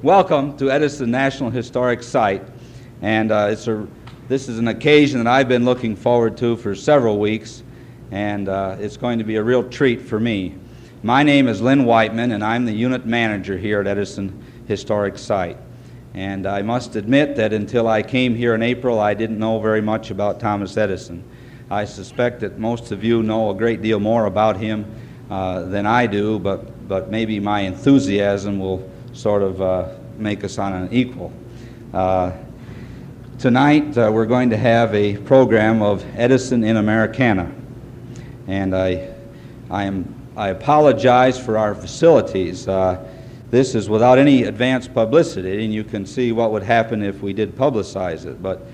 Welcome to Edison National Historic Site, and this is an occasion that I've been looking forward to for several weeks, and it's going to be a real treat for me. My name is Lynn Whiteman, and I'm the unit manager here at Edison Historic Site. And I must admit that until I came here in April, I didn't know very much about Thomas Edison. I suspect that most of you know a great deal more about him than I do, but maybe my enthusiasm will sort of make us on an equal. Tonight we're going to have a program of Edison in Americana, and I apologize for our facilities. This is without any advance publicity, and you can see what would happen if we did publicize it, but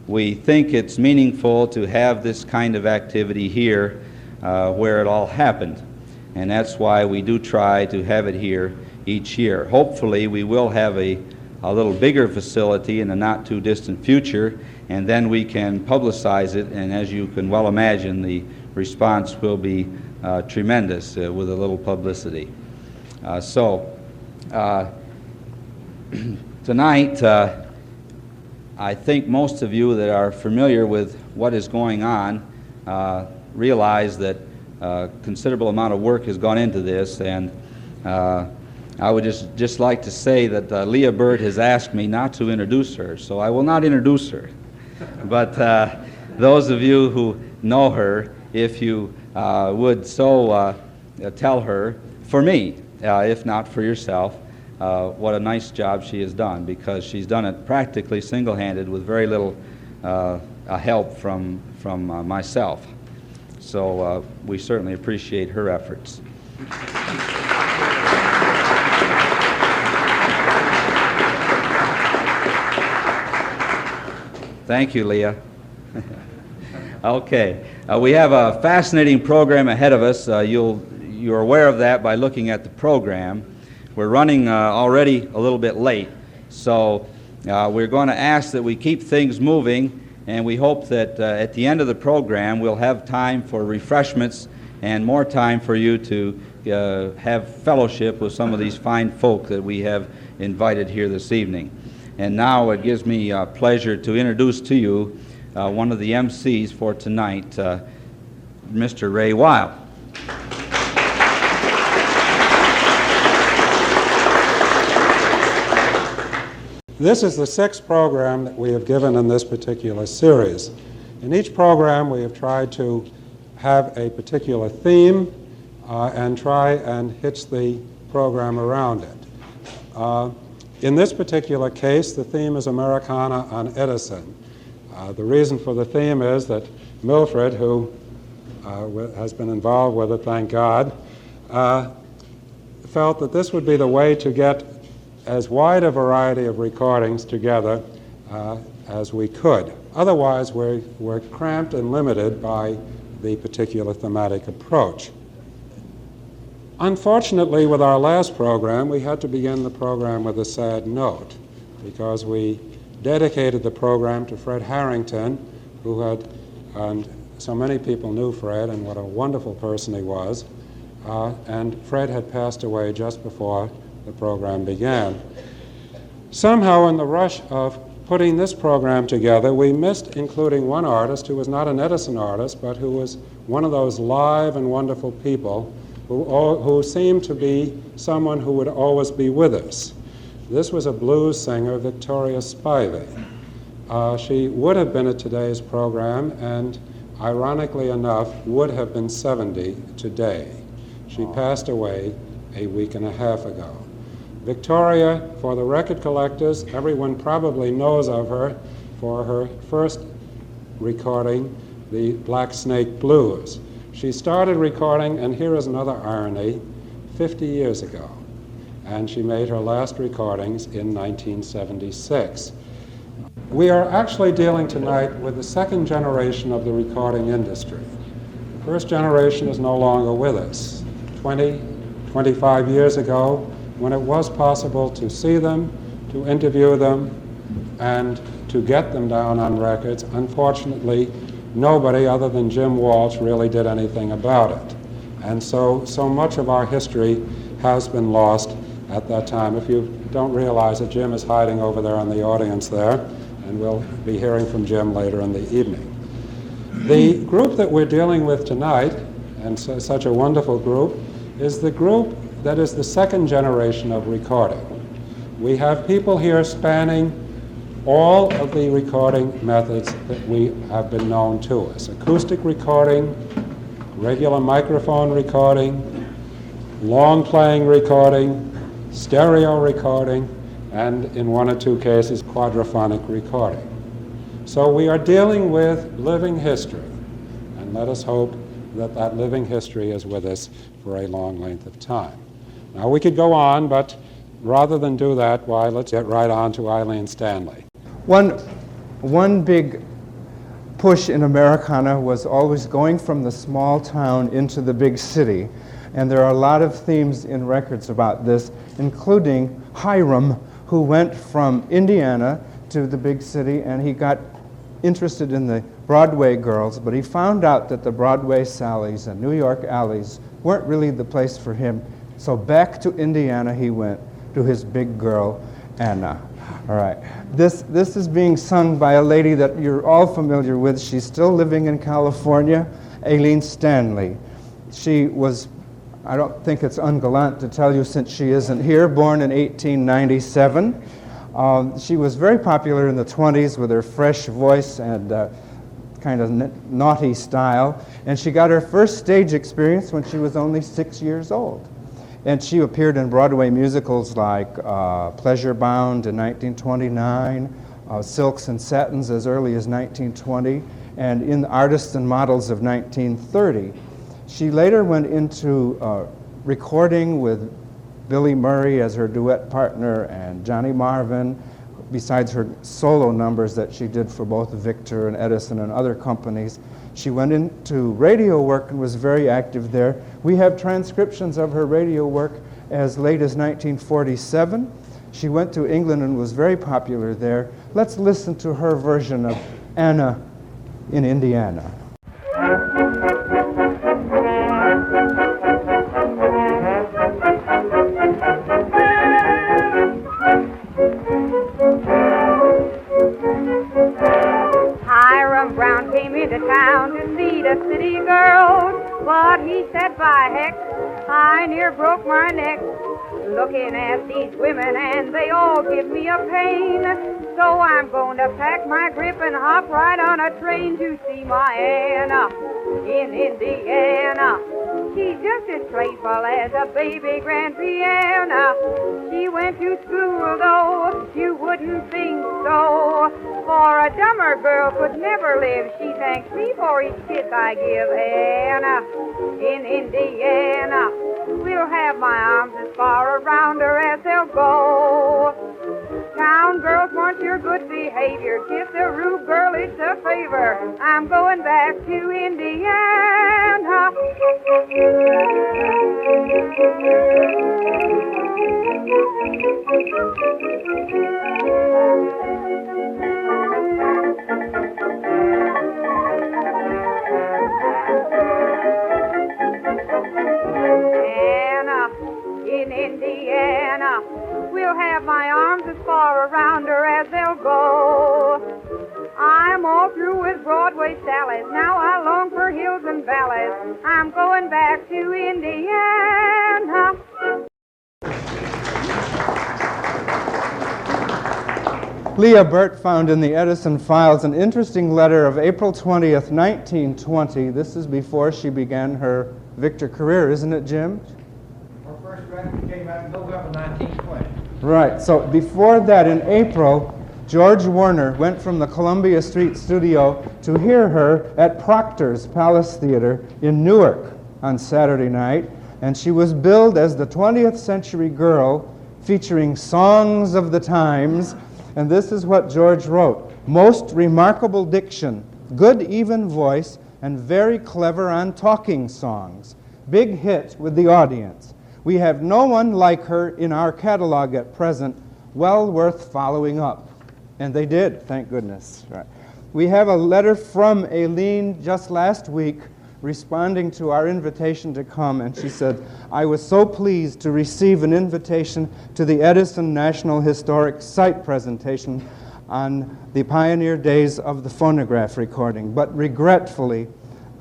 we think it's meaningful to have this kind of activity here where it all happened, and that's why we do try to have it here each year. Hopefully we will have a little bigger facility in the not too distant future, and then we can publicize it, and as you can well imagine, the response will be tremendous with a little publicity. Tonight I think most of you that are familiar with what is going on realize that a considerable amount of work has gone into this, and I would just like to say that Leah Burt has asked me not to introduce her, so I will not introduce her. But those of you who know her, if you would so tell her, for me, if not for yourself, what a nice job she has done, because she's done it practically single-handed with very little help from myself. So we certainly appreciate her efforts. Thank you, Leah. Okay, we have a fascinating program ahead of us. You're aware of that by looking at the program. We're running already a little bit late, so we're going to ask that we keep things moving, and we hope that at the end of the program we'll have time for refreshments and more time for you to have fellowship with some of these fine folk that we have invited here this evening. And now it gives me pleasure to introduce to you one of the MCs for tonight, Mr. Ray Wile. This is the sixth program that we have given in this particular series. In each program we have tried to have a particular theme and try and hitch the program around it. In this particular case, the theme is Americana on Edison. The reason for the theme is that Milford, who has been involved with it, thank God, felt that this would be the way to get as wide a variety of recordings together as we could. Otherwise, we're cramped and limited by the particular thematic approach. Unfortunately, with our last program, we had to begin the program with a sad note, because we dedicated the program to Fred Harrington, who had, and so many people knew Fred and what a wonderful person he was, and Fred had passed away just before the program began. Somehow, in the rush of putting this program together, we missed including one artist who was not an Edison artist, but who was one of those live and wonderful people who seemed to be someone who would always be with us. This was a blues singer, Victoria Spivey. She would have been at today's program, and ironically enough, would have been 70 today. She passed away a week and a half ago. Victoria, for the record collectors, everyone probably knows of her for her first recording, the Black Snake Blues. She started recording, and here is another irony, 50 years ago. And she made her last recordings in 1976. We are actually dealing tonight with the second generation of the recording industry. The first generation is no longer with us. 25 years ago, when it was possible to see them, to interview them, and to get them down on records, unfortunately, nobody other than Jim Walsh really did anything about it. And so much of our history has been lost at that time. If you don't realize it, Jim is hiding over there in the audience there, and we'll be hearing from Jim later in the evening. The group that we're dealing with tonight, and such a wonderful group, is the group that is the second generation of recording. We have people here spanning all of the recording methods that we have been known to us. Acoustic recording, regular microphone recording, long playing recording, stereo recording, and in one or two cases, quadraphonic recording. So we are dealing with living history, and let us hope that that living history is with us for a long length of time. Now we could go on, but rather than do that, why, let's get right on to Eileen Stanley. One big push in Americana was always going from the small town into the big city. And there are a lot of themes in records about this, including Hiram, who went from Indiana to the big city, and he got interested in the Broadway girls, but he found out that the Broadway Sallies and New York alleys weren't really the place for him. So back to Indiana he went to his big girl, Anna. All right. This is being sung by a lady that you're all familiar with. She's still living in California, Eileen Stanley. She was, I don't think it's ungallant to tell you since she isn't here, born in 1897. She was very popular in the 20s with her fresh voice and kind of naughty style. And she got her first stage experience when she was only 6 years old. And she appeared in Broadway musicals like Pleasure Bound in 1929, Silks and Satins as early as 1920, and in Artists and Models of 1930. She later went into recording with Billy Murray as her duet partner and Johnny Marvin, besides her solo numbers that she did for both Victor and Edison and other companies. She went into radio work and was very active there. We have transcriptions of her radio work as late as 1947. She went to England and was very popular there. Let's listen to her version of Anna in Indiana. Town to see the city girls, but he said, by heck, I near broke my neck looking at these women, and they all give me a pain. So I'm going to pack my grip and hop right on a train to see my Anna in Indiana. She's just as playful as a baby grand piano. She went to school, though you wouldn't think so, for a dumber girl could never live. She thanks me for each kiss I give. Anna in Indiana, we'll have my arms as far around her as they'll go. Town girls want your good behavior. Kiss a rude girl, it's a favor. I'm going back to Indiana. Anna in Indiana, we'll have my arms as far around her as they'll go. I'm all through with Broadway sallies. Now I long for hills and valleys. I'm going back to Indiana. Leah Burt found in the Edison files an interesting letter of April 20th, 1920. This is before she began her Victor career, isn't it, Jim? Our first record came out in November 1920. Right. So before that, in April, George Warner went from the Columbia Street studio to hear her at Proctor's Palace Theater in Newark on Saturday night, and she was billed as the 20th century girl featuring songs of the times. And this is what George wrote: most remarkable diction, good even voice, and very clever on talking songs. Big hit with the audience. We have no one like her in our catalog at present, well worth following up. And they did, thank goodness. Right. We have a letter from Aileen just last week responding to our invitation to come, and she said, "I was so pleased to receive an invitation to the Edison National Historic Site presentation on the pioneer days of the phonograph recording, but regretfully,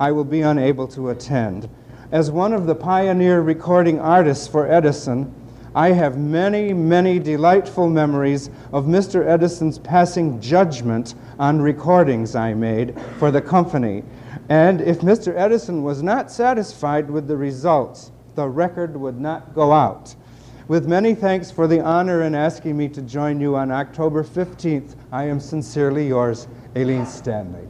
I will be unable to attend. As one of the pioneer recording artists for Edison, I have many, many delightful memories of Mr. Edison's passing judgment on recordings I made for the company. And if Mr. Edison was not satisfied with the results, the record would not go out. With many thanks for the honor in asking me to join you on October 15th, I am sincerely yours, Aileen Stanley."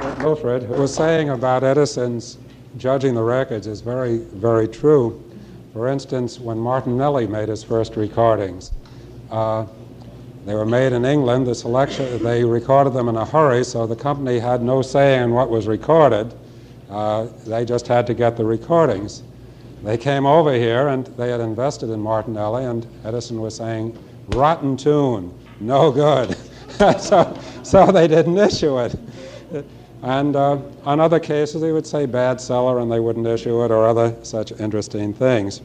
What Milford was saying about Edison's judging the records is very, very true. For instance, when Martinelli made his first recordings, they were made in England. They recorded them in a hurry, so the company had no say in what was recorded. They just had to get the recordings. They came over here and they had invested in Martinelli, and Edison was saying, "Rotten tune, no good." so they didn't issue it. And on other cases, they would say bad seller and they wouldn't issue it, or other such interesting things.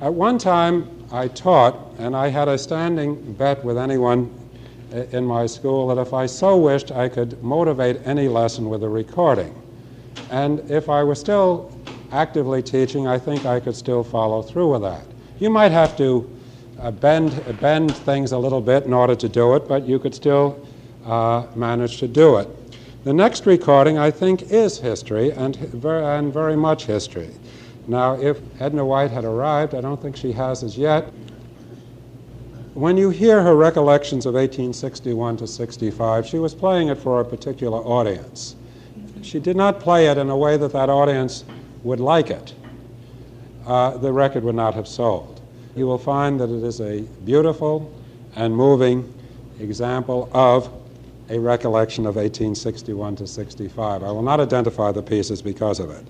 At one time, I taught, and I had a standing bet with anyone in my school that if I so wished, I could motivate any lesson with a recording. And if I were still actively teaching, I think I could still follow through with that. You might have to bend things a little bit in order to do it, but you could still manage to do it. The next recording, I think, is history, and very much history. Now, if Edna White had arrived, I don't think she has as yet. When you hear her recollections of 1861 to 65, she was playing it for a particular audience. She did not play it in a way that that audience would like it. The record would not have sold. You will find that it is a beautiful and moving example of a recollection of 1861 to 65. I will not identify the pieces because of it.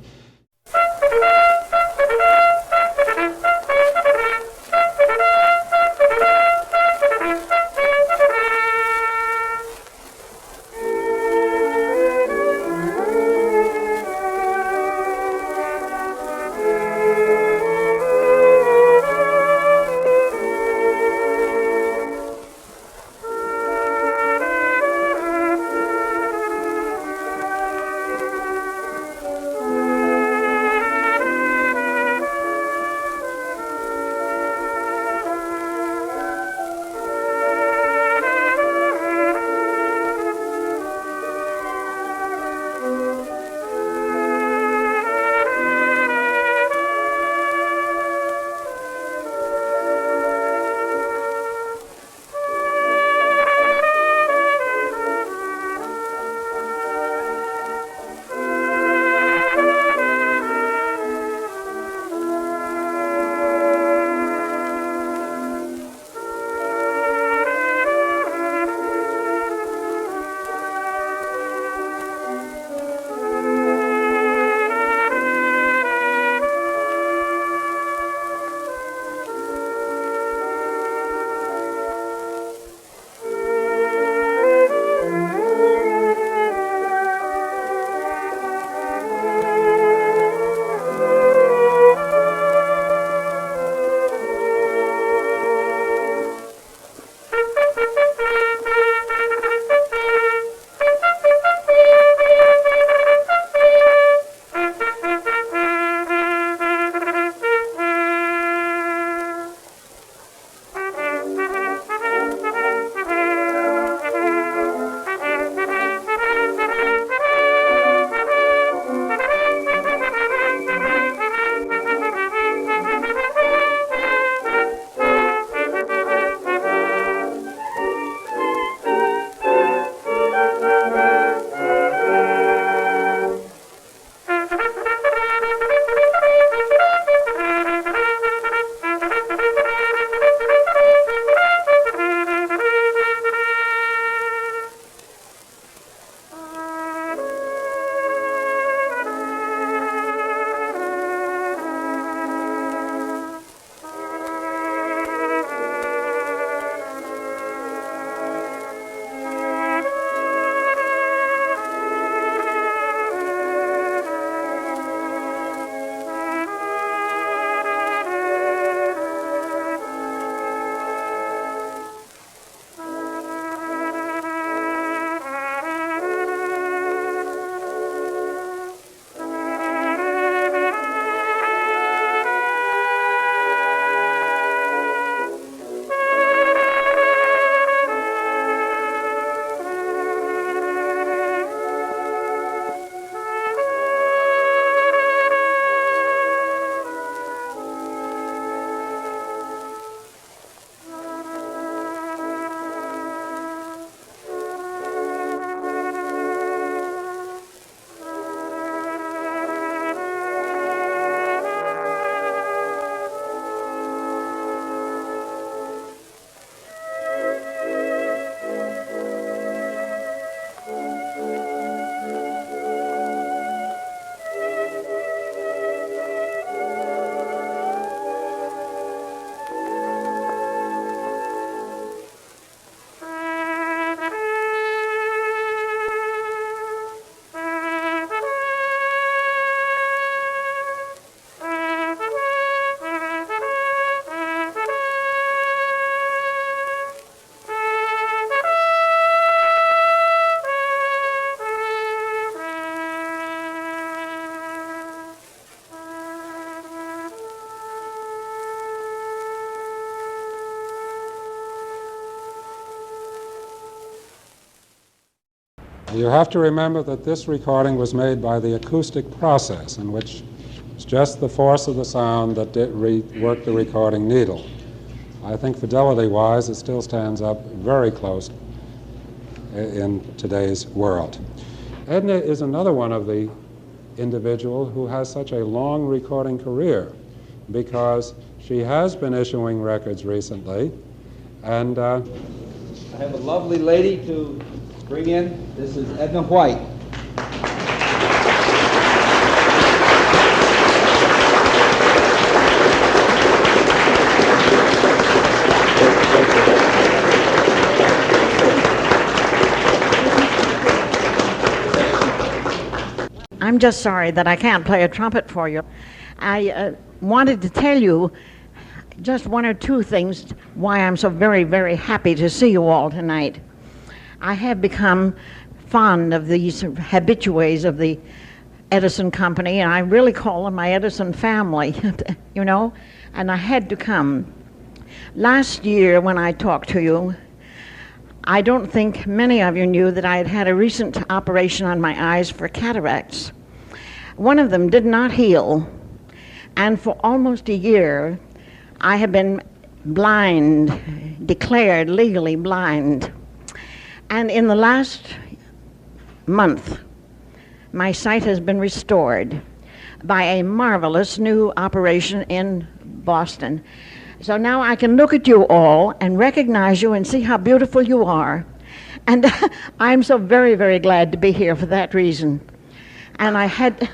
You have to remember that this recording was made by the acoustic process, in which it's just the force of the sound that worked the recording needle. I think fidelity-wise, it still stands up very close in today's world. Edna is another one of the individuals who has such a long recording career, because she has been issuing records recently, and I have a lovely lady to bring in. This is Edna White. I'm just sorry that I can't play a trumpet for you. I wanted to tell you just one or two things why I'm so very, very happy to see you all tonight. I have become fond of these habitués of the Edison Company, and I really call them my Edison family, you know, and I had to come. Last year when I talked to you, I don't think many of you knew that I had had a recent operation on my eyes for cataracts. One of them did not heal, and for almost a year I have been blind, declared legally blind. And in the last month, my sight has been restored by a marvelous new operation in Boston. So now I can look at you all and recognize you and see how beautiful you are. And I'm so very, very glad to be here for that reason. And I had...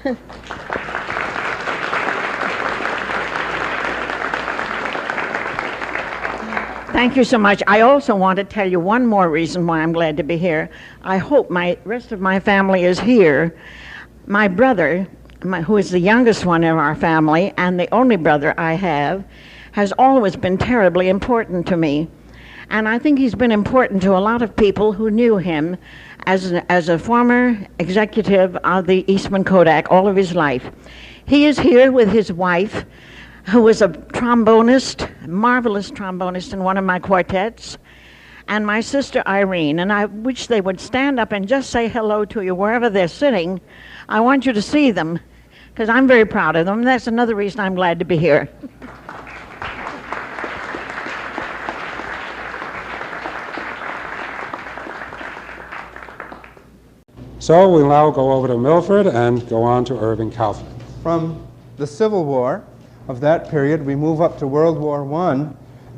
Thank you so much. I also want to tell you one more reason why I'm glad to be here. I hope my rest of my family is here. My brother, who is the youngest one in our family and the only brother I have, has always been terribly important to me. And I think he's been important to a lot of people who knew him as a former executive of the Eastman Kodak all of his life. He is here with his wife, who was a trombonist, marvelous trombonist in one of my quartets, and my sister Irene. And I wish they would stand up and just say hello to you wherever they're sitting. I want you to see them, because I'm very proud of them. That's another reason I'm glad to be here. so we'll now go over to Milford and go on to Irving Kaufman. From the Civil War of that period, we move up to World War I,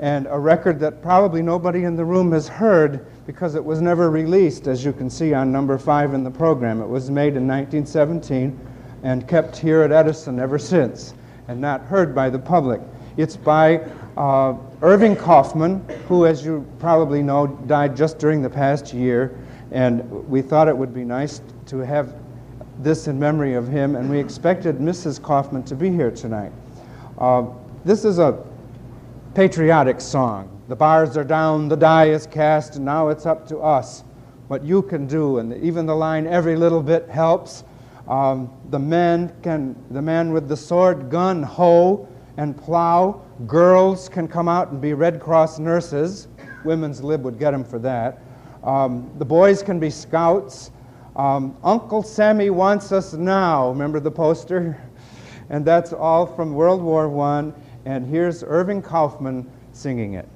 and a record that probably nobody in the room has heard because it was never released, as you can see on number 5 in the program. It was made in 1917 and kept here at Edison ever since, and not heard by the public. It's by Irving Kaufman, who, as you probably know, died just during the past year, and we thought it would be nice to have this in memory of him, and we expected Mrs. Kaufman to be here tonight. This is a patriotic song. The bars are down, the die is cast, and now it's up to us what you can do. And even the line, every little bit helps. The man with the sword, gun, hoe, and plow. Girls can come out and be Red Cross nurses. Women's Lib would get them for that. The boys can be scouts. Uncle Sammy wants us now. Remember the poster? And that's all from World War I, and here's Irving Kaufman singing it.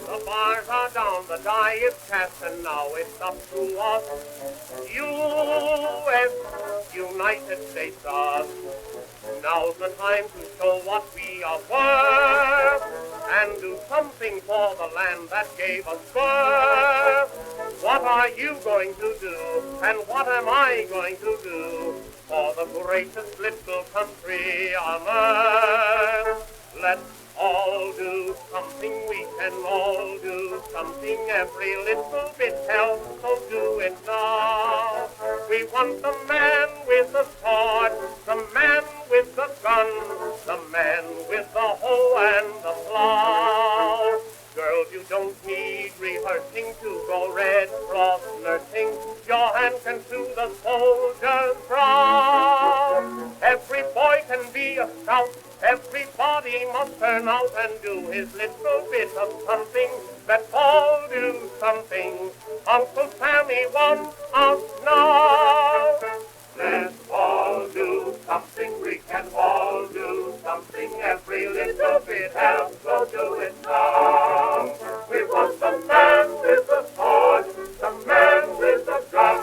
The bars are down, the die is cast, and now it's up to us. U.S., United States of. Now's the time to show what we are worth and do something for the land that gave us birth. What are you going to do, and what am I going to do for the greatest little country on earth? Let's all do something, we can all do something, every little bit helps, so do it now. We want the man with the sword, the man with the gun, the man with the hoe and the plow. Girls, you don't need rehearsing to go Red Cross nursing. Your hand can sue the soldier's brow. Every boy can be a scout. Everybody must turn out and do his little bit of something. Let's all do something. Uncle Sammy wants us now. Let's all do something. We can all do something. Every little bit helps, so do it now. We want the man with the sword, the man with the gun,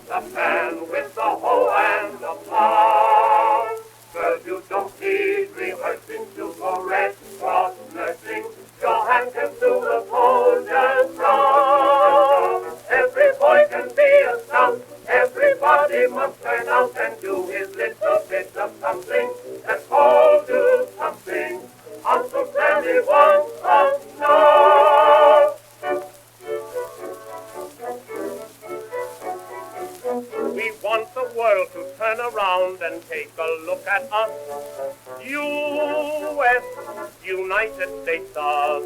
the man with the hoe and the plow. Girls, you don't need rehearsing to go Red Cross nursing. Your hand can do the soldier's brow. Every boy can be a scout. Everybody must turn out and do his little bit of something. Let's all do something. Uncle Sammy wants us now. We want the world to turn around and take a look at us. U.S., United States of.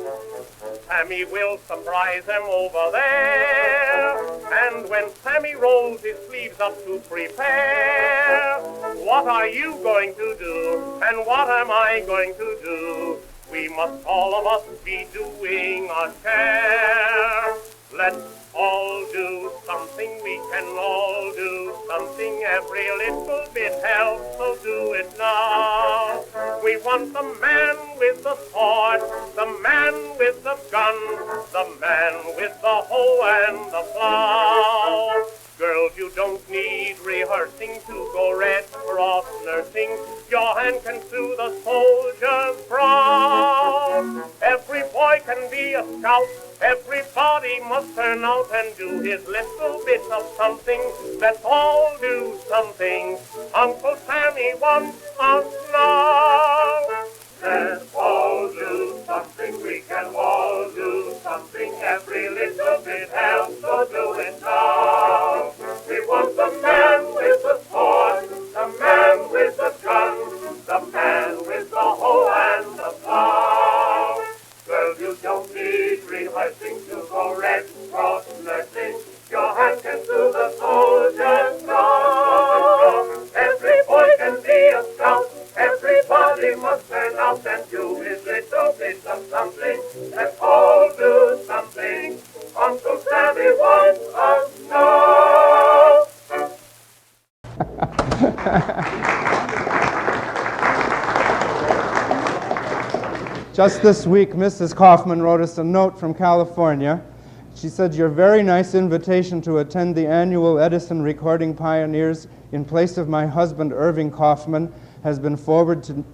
Sammy will surprise them over there. And when Sammy rolls his sleeves up to prepare, what are you going to do? And what am I going to do? We must all of us be doing our share. Let's all do something. We can all do something. Every little bit helps, so do it now. We want the man with the sword, the man with the gun, the man with the hoe and the plow. Girls, you don't need rehearsing to go Red Cross nursing. Your hand can sue the soldier's brow. Every boy can be a scout. Everybody must turn out and do his little bit of something. Let's all do something. Uncle Sammy wants us now. Let's all do something. We can all do something. Every little bit helps, so do it now. We want the man with the sword, the man with the gun, the man with the hoe and the plow. Girls, you don't need rehearsing to go Red Cross nursing. Your hand can do the soldier's brow. Every boy can be a scout. Everybody must turn out and do his little bit of something. Let's all do something. Uncle Sammy wants us now. Just this week, Mrs. Kaufman wrote us a note from California. She said, "Your very nice invitation to attend the annual Edison Recording Pioneers in place of my husband, Irving Kaufman, has been forwarded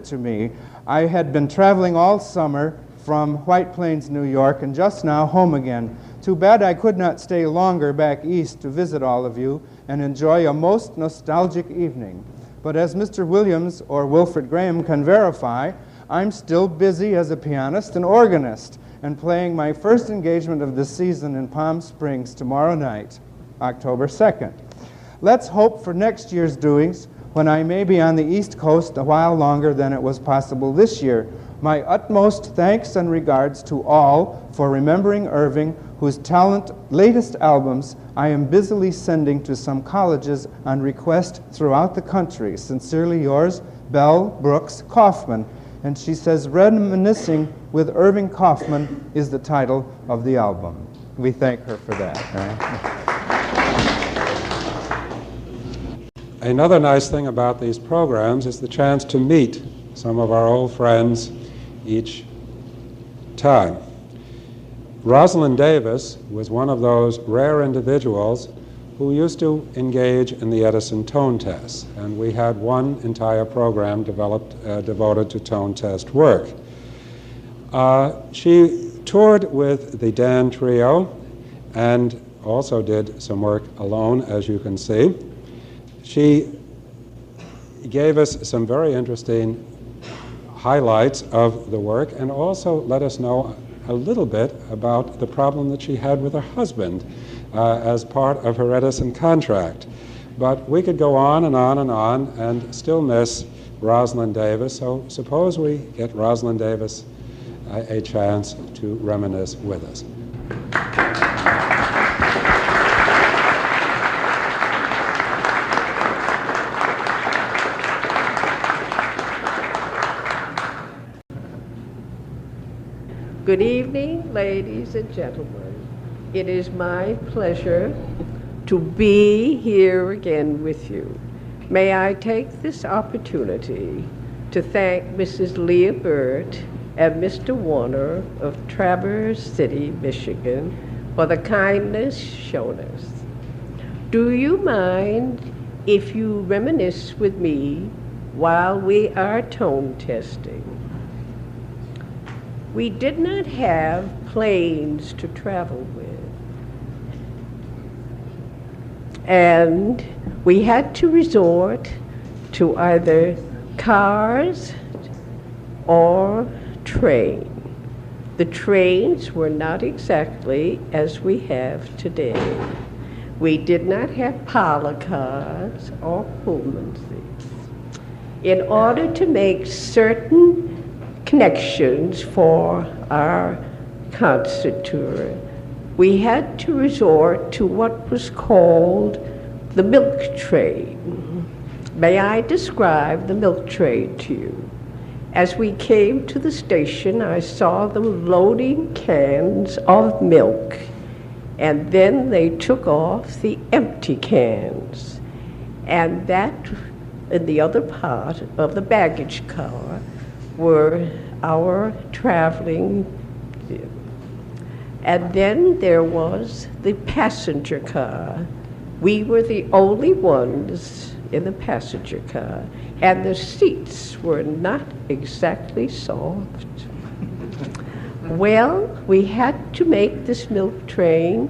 to me. I had been traveling all summer from White Plains, New York, and just now home again. Too bad I could not stay longer back east to visit all of you and enjoy a most nostalgic evening. But as Mr. Williams or Wilfred Graham can verify, I'm still busy as a pianist and organist and playing my first engagement of the season in Palm Springs tomorrow night, October 2nd. Let's hope for next year's doings when I may be on the East Coast a while longer than it was possible this year. My utmost thanks and regards to all for remembering Irving, whose latest albums I am busily sending to some colleges on request throughout the country. Sincerely yours, Belle Brooks Kaufman." And she says, "Reminiscing with Irving Kaufman" is the title of the album. We thank her for that. Right? Another nice thing about these programs is the chance to meet some of our old friends each time. Rosalind Davis was one of those rare individuals who used to engage in the Edison tone tests, and we had one entire program devoted to tone test work. She toured with the Dan Trio and also did some work alone, as you can see. She gave us some very interesting highlights of the work and also let us know a little bit about the problem that she had with her husband as part of her Edison contract. But we could go on and on and on and still miss Rosalind Davis, so suppose we get Rosalind Davis a chance to reminisce with us. Good evening, ladies and gentlemen. It is my pleasure to be here again with you. May I take this opportunity to thank Mrs. Leah Burt and Mr. Warner of Traverse City, Michigan, for the kindness shown us. Do you mind if you reminisce with me while we are tone testing? We did not have planes to travel with, and we had to resort to either cars or train. The trains were not exactly as we have today. We did not have parlor cars or Pullman seats. In order to make certain connections for our concert tour, we had to resort to what was called the milk train. May I describe the milk train to you? As we came to the station, I saw them loading cans of milk, and then they took off the empty cans. And that, in the other part of the baggage car, were our traveling. And then there was the passenger car. We were the only ones in the passenger car, and the seats were not exactly soft. Well, we had to make this milk train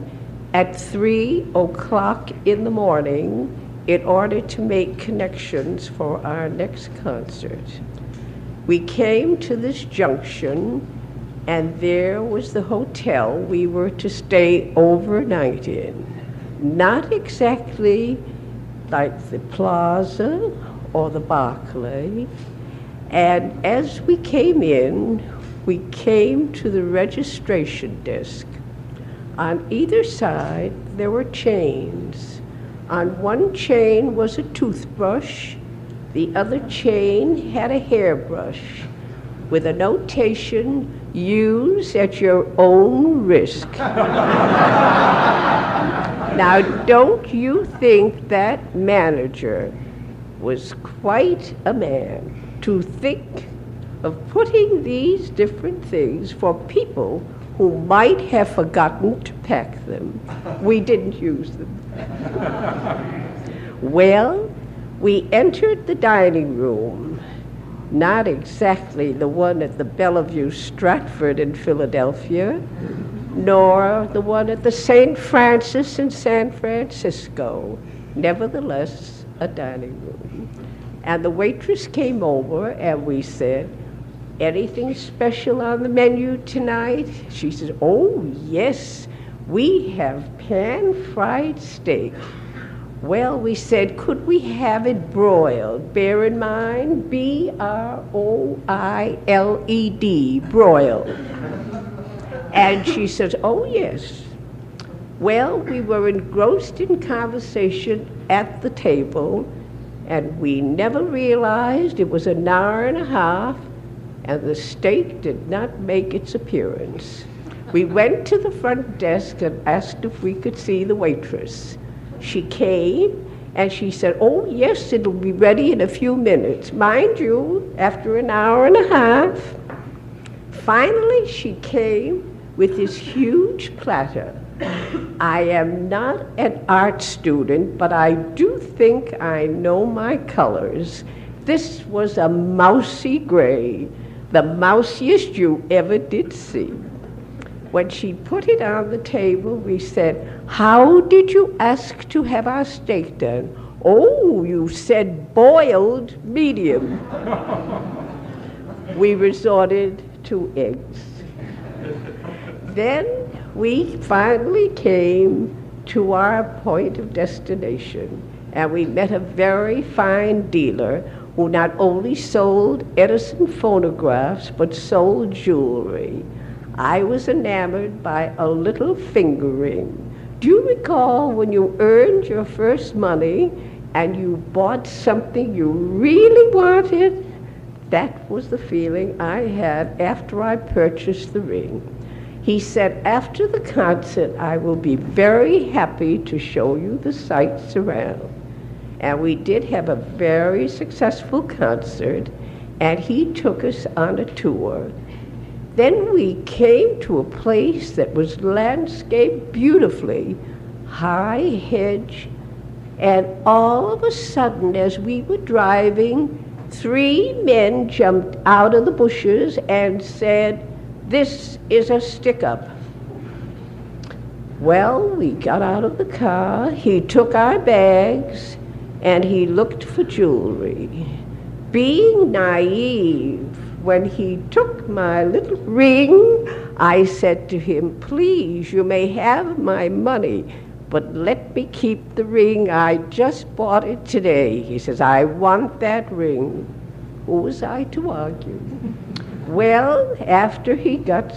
at 3 o'clock in the morning in order to make connections for our next concert. We came to this junction, and there was the hotel we were to stay overnight in. Not exactly like the Plaza or the Barclay. And as we came in, we came to the registration desk. On either side, there were chains. On one chain was a toothbrush. The other chain had a hairbrush with a notation, "Use at your own risk." Now, don't you think that manager was quite a man to think of putting these different things for people who might have forgotten to pack them? We didn't use them. Well, we entered the dining room, not exactly the one at the Bellevue Stratford in Philadelphia, nor the one at the St. Francis in San Francisco, nevertheless a dining room. And the waitress came over and we said, "Anything special on the menu tonight?" She said, "Oh yes, we have pan-fried steak." Well, we said, "Could we have it broiled?" Bear in mind, B-R-O-I-L-E-D, broiled. And she says, "Oh, yes." Well, we were engrossed in conversation at the table, and we never realized it was an hour and a half, and the steak did not make its appearance. We went to the front desk and asked if we could see the waitress. She came, and she said, "Oh, yes, it'll be ready in a few minutes." Mind you, after an hour and a half, finally she came with this huge platter. I am not an art student, but I do think I know my colors. This was a mousy gray, the mousiest you ever did see. When she put it on the table, we said, "How did you ask to have our steak done?" "Oh, you said boiled medium." We resorted to eggs. Then we finally came to our point of destination, and we met a very fine dealer who not only sold Edison phonographs, but sold jewelry. I was enamored by a little finger ring. Do you recall when you earned your first money and you bought something you really wanted? That was the feeling I had after I purchased the ring. He said, after the concert, I will be very happy to show you the sights around. And we did have a very successful concert, and he took us on a tour. Then we came to a place that was landscaped beautifully, high hedge, and all of a sudden, as we were driving, 3 men jumped out of the bushes and said, "This is a stick-up." Well, we got out of the car, he took our bags, and he looked for jewelry. Being naive, when he took my little ring, I said to him, "Please, you may have my money, but let me keep the ring. I just bought it today." He says, "I want that ring." Who was I to argue? Well, after he got,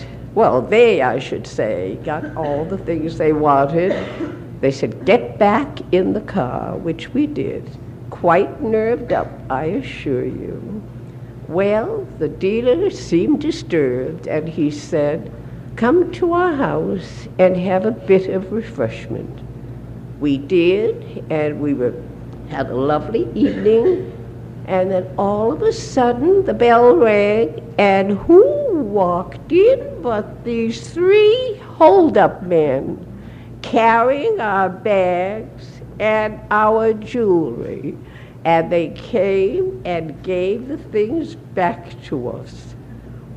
they, I should say, got all the things they wanted, they said, "Get back in the car," which we did. Quite nerved up, I assure you. Well, the dealer seemed disturbed, and he said, "Come to our house and have a bit of refreshment." We did, and we had a lovely evening, and then all of a sudden the bell rang, and who walked in but these 3 hold-up men carrying our bags and our jewelry. And they came and gave the things back to us.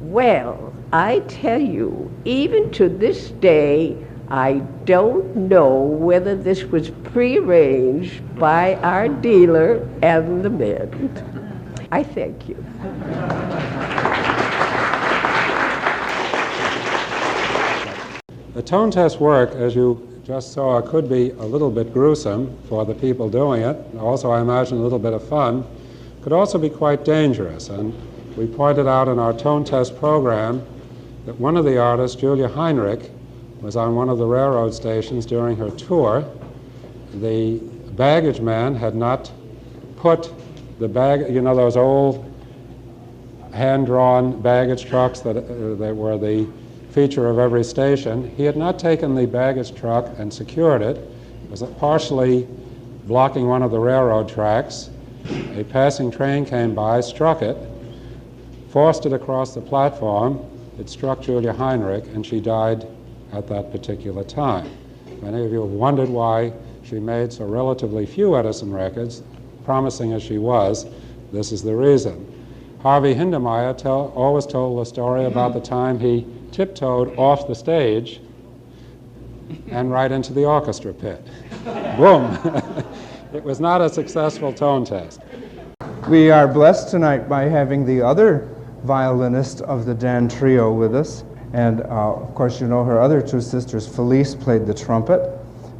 Well, I tell you, even to this day, I don't know whether this was prearranged by our dealer and the men. I thank you. The tone test work, as you just saw, could be a little bit gruesome for the people doing it. Also, I imagine a little bit of fun. Could also be quite dangerous. And we pointed out in our tone test program that one of the artists, Julia Heinrich, was on one of the railroad stations during her tour. The baggage man had not put the bag, you know, those old hand-drawn baggage trucks that were the feature of every station. He had not taken the baggage truck and secured it. It was partially blocking one of the railroad tracks. A passing train came by, struck it, forced it across the platform. It struck Julia Heinrich, and she died at that particular time. Many of you have wondered why she made so relatively few Edison records, promising as she was. This is the reason. Harvey Hindemeyer always told the story about the time he tiptoed off the stage and right into the orchestra pit. Boom. It was not a successful tone test. We are blessed tonight by having the other violinist of the Dan Trio with us. And of course, you know her other 2 sisters. Felice played the trumpet,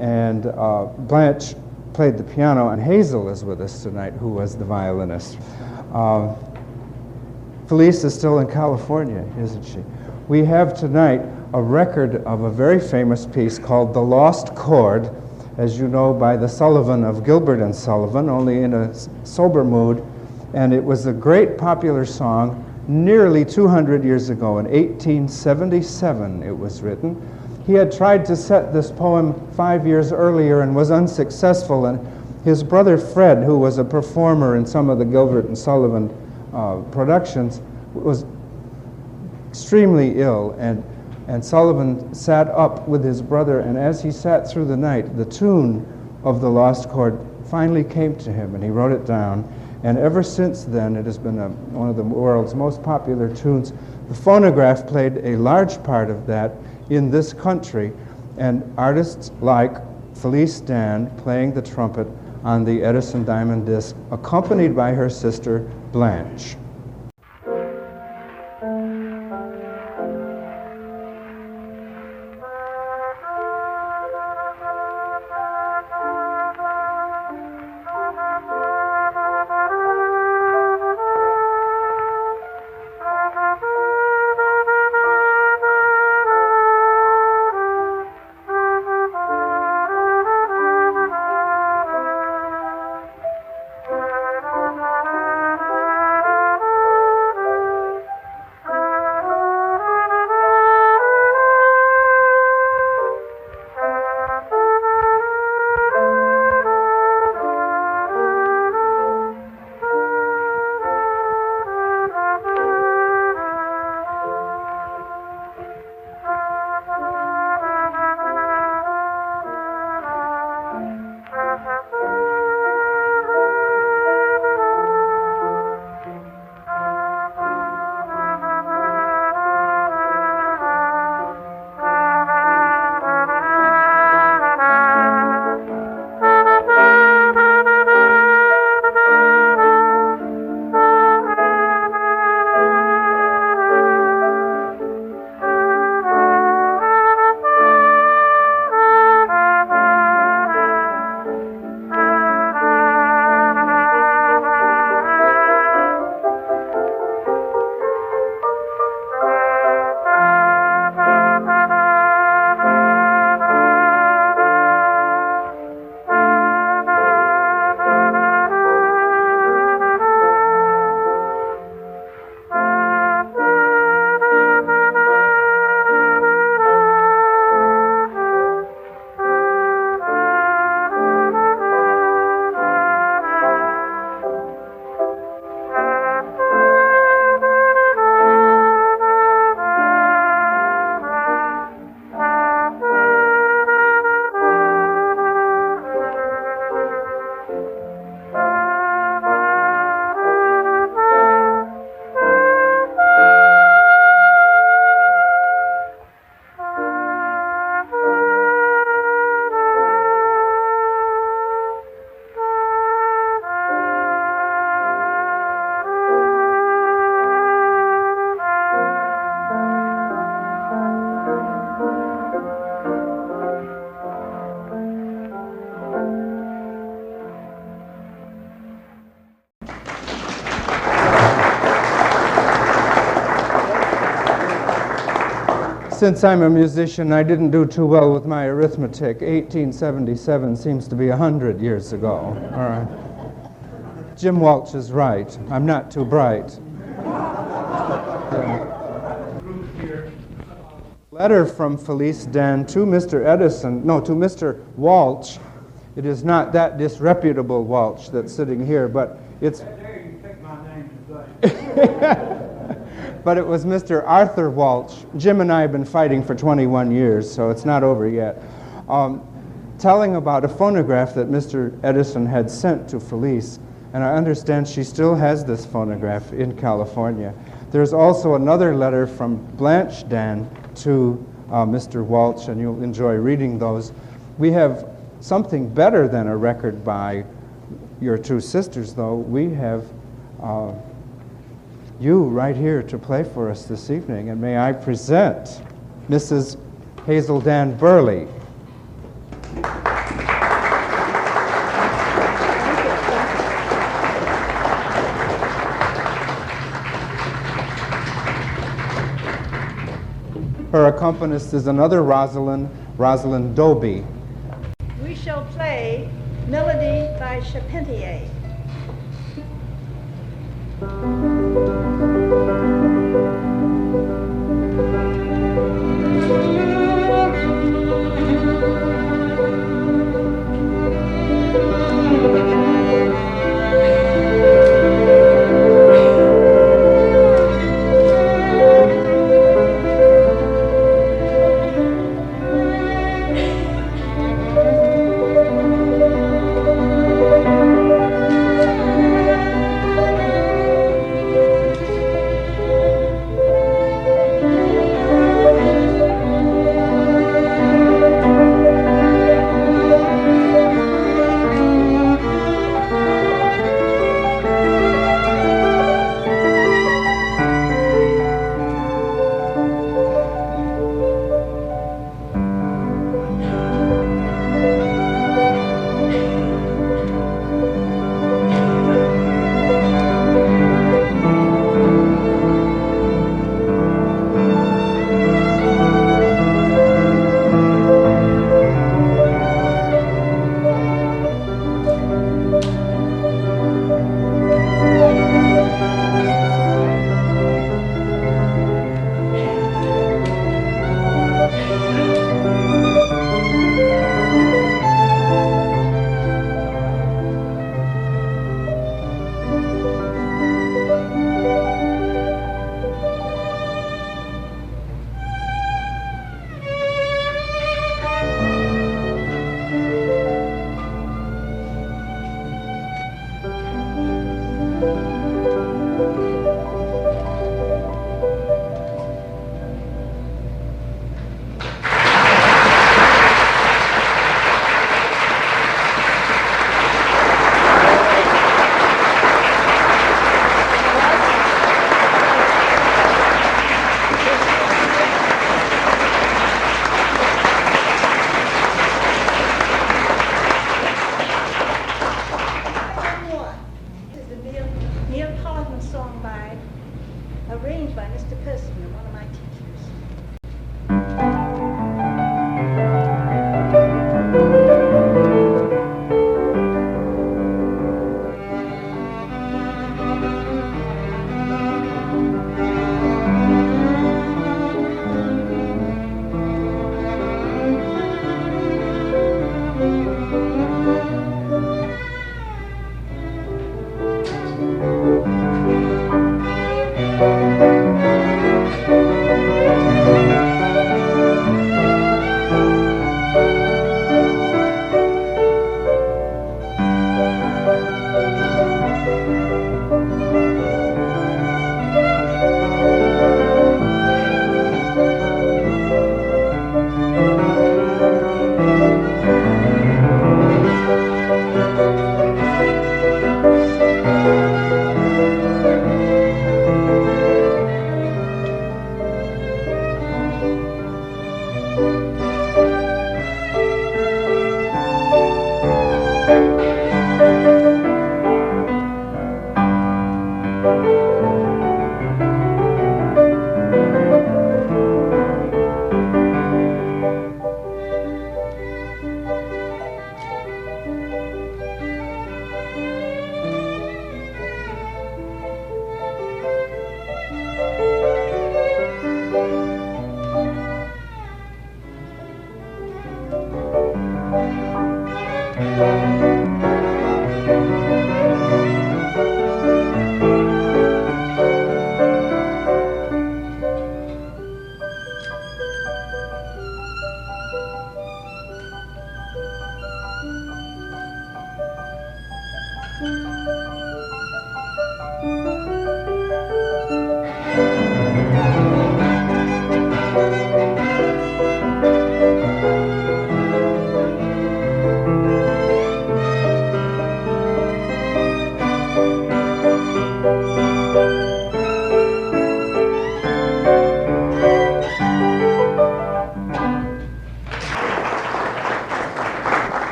and Blanche played the piano, and Hazel is with us tonight, who was the violinist. Felice is still in California, isn't she? We have tonight a record of a very famous piece called The Lost Chord, as you know, by the Sullivan of Gilbert and Sullivan, only in a sober mood. And it was a great popular song nearly 200 years ago. In 1877 it was written. He had tried to set this poem 5 years earlier and was unsuccessful, and his brother Fred, who was a performer in some of the Gilbert and Sullivan productions, was extremely ill, and Sullivan sat up with his brother, and as he sat through the night, the tune of The Lost Chord finally came to him, and he wrote it down. And ever since then, it has been one of the world's most popular tunes. The phonograph played a large part of that in this country, and artists like Felice Dan playing the trumpet on the Edison Diamond Disc, accompanied by her sister Blanche. Since I'm a musician, I didn't do too well with my arithmetic. 1877 seems to be 100 years ago. All right. Jim Walsh is right. I'm not too bright. Letter from Felice Dan to Mr. Edison, no, to Mr. Walsh. It is not that disreputable Walsh that's sitting here, but it's... There you pick my name today. But it was Mr. Arthur Walsh. Jim and I have been fighting for 21 years, so it's not over yet. Telling about a phonograph that Mr. Edison had sent to Felice, and I understand she still has this phonograph in California. There's also another letter from Blanche Dan to Mr. Walsh, and you'll enjoy reading those. We have something better than a record by your two sisters, though. We have you right here to play for us this evening, and may I present Mrs. Hazel Dan Burley. Her accompanist is another Rosalind Doby. We shall play Melody by Charpentier.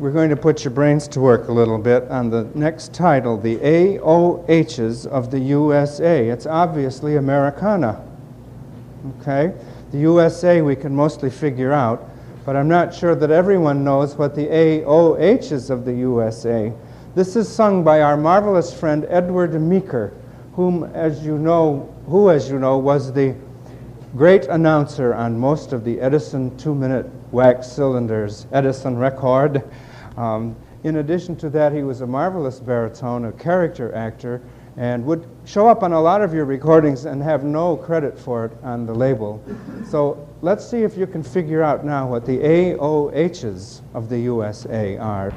we're going to put your brains to work a little bit on the next title, the AOHs of the USA. It's obviously Americana. Okay? The USA we can mostly figure out, but I'm not sure that everyone knows what the AOHs of the USA. This is sung by our marvelous friend Edward Meeker, who, as you know, was the great announcer on most of the Edison 2-minute wax cylinders, Edison Record. In addition to that, he was a marvelous baritone, a character actor, and would show up on a lot of your recordings and have no credit for it on the label. So let's see if you can figure out now what the AOHs of the USA are.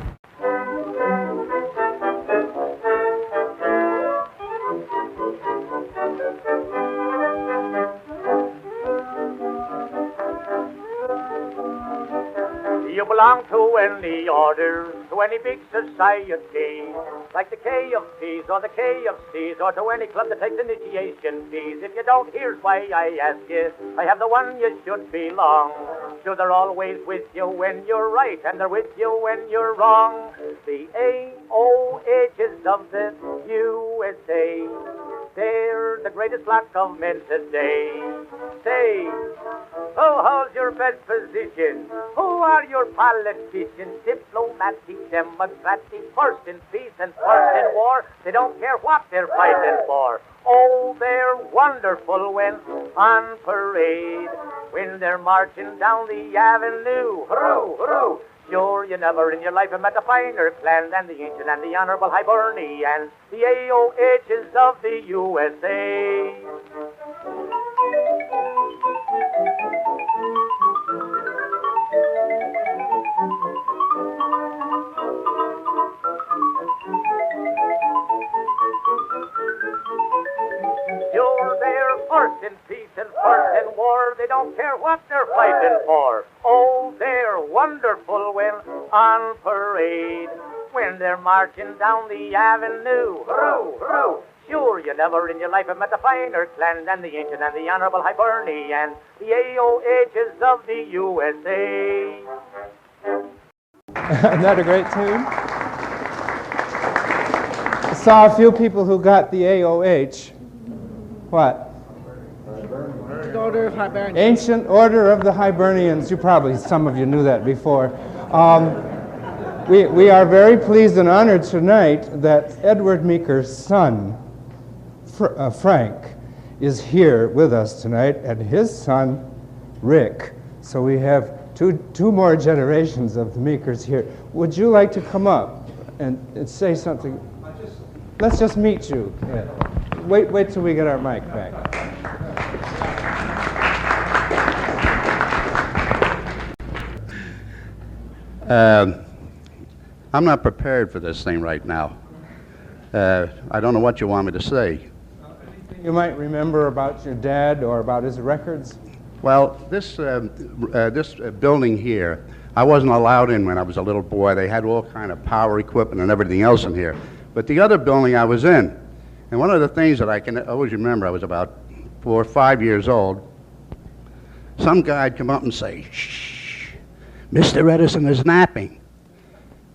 You belong to any order, to any big society, like the K of P's or the K of C's, or to any club that takes initiation fees. If you don't, here's why I ask you. I have the one you should belong. Sure, they're always with you when you're right, and they're with you when you're wrong. The AOHs of the USA. They're the greatest flock of men today. Say, who holds your best position? Who are your politicians? Diplomatic, democratic, first in peace and first in war. They don't care what they're fighting for. Oh, they're wonderful when on parade, when they're marching down the avenue. Hurroo, hurroo. Sure, you never in your life have met a finer clan than the ancient and the honorable Hibernians, the AOHs of the USA. Sure, they're first in peace and first in war. They don't care what they're fighting for. Oh, they're wonderful when on parade, when they're marching down the avenue. Hurroo, hurroo. Sure, you never in your life have met a finer clan than the ancient and the honorable Hibernians, the AOHs of the USA. Isn't that a great tune? I saw a few people who got the AOH. What? Order of Hibernians. Ancient Order of the Hibernians. Some of you knew that before. We are very pleased and honored tonight that Edward Meeker's son, Frank, is here with us tonight, and his son, Rick. So we have two more generations of the Meekers here. Would you like to come up and say something? Let's just meet you. Yeah. Wait till we get our mic back. I'm not prepared for this thing right now. I don't know what you want me to say. You might remember about your dad or about his records? Well, this building here, I wasn't allowed in when I was a little boy. They had all kind of power equipment and everything else in here. But the other building I was in, and one of the things that I can always remember, I was about 4 or 5 years old, some guy'd come up and say, "Shh, Mr. Edison is napping."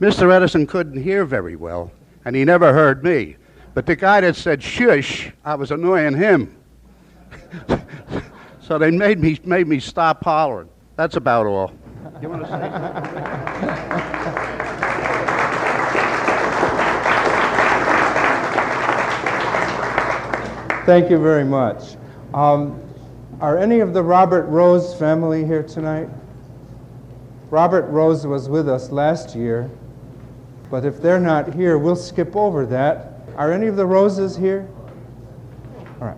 Mr. Edison couldn't hear very well, and he never heard me. But the guy that said shush, I was annoying him. So they made me stop hollering. That's about all. You want to say something? Thank you very much. Are any of the Robert Rose family here tonight? Robert Rose was with us last year, but if they're not here, we'll skip over that. Are any of the Roses here? All right.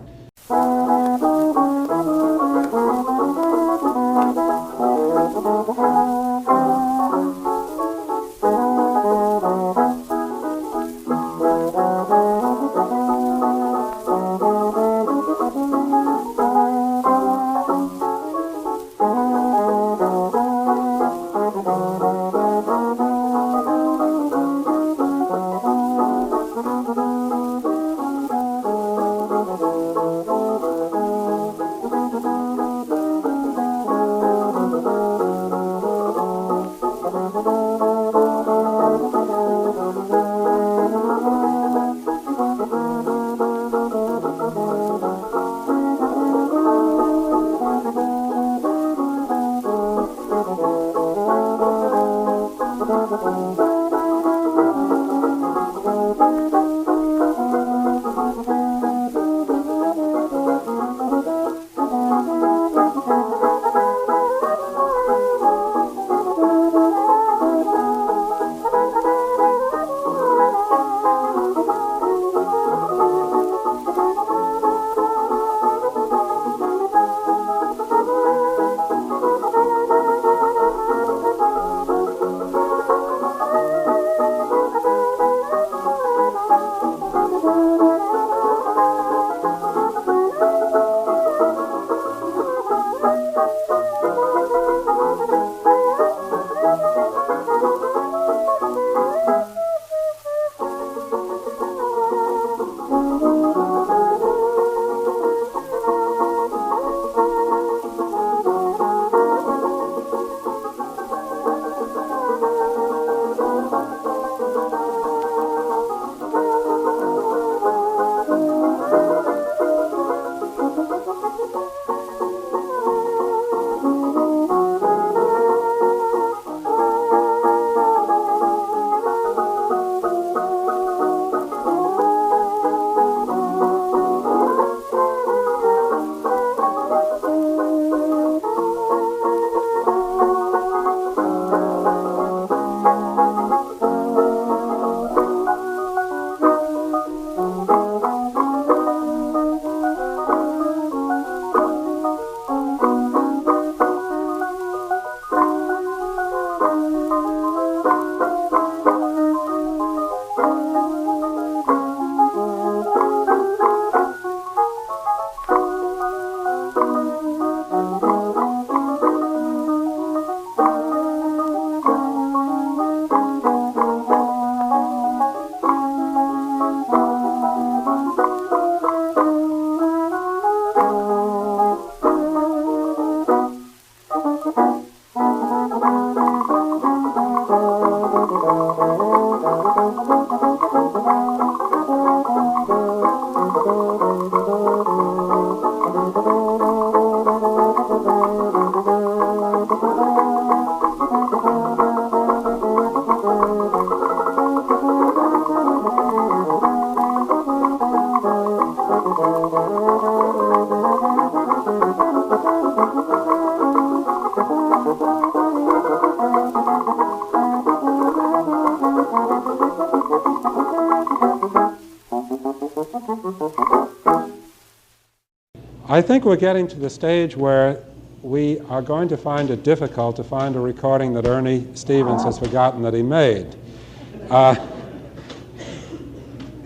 I think we're getting to the stage where we are going to find it difficult to find a recording that Ernie Stevens has forgotten that he made.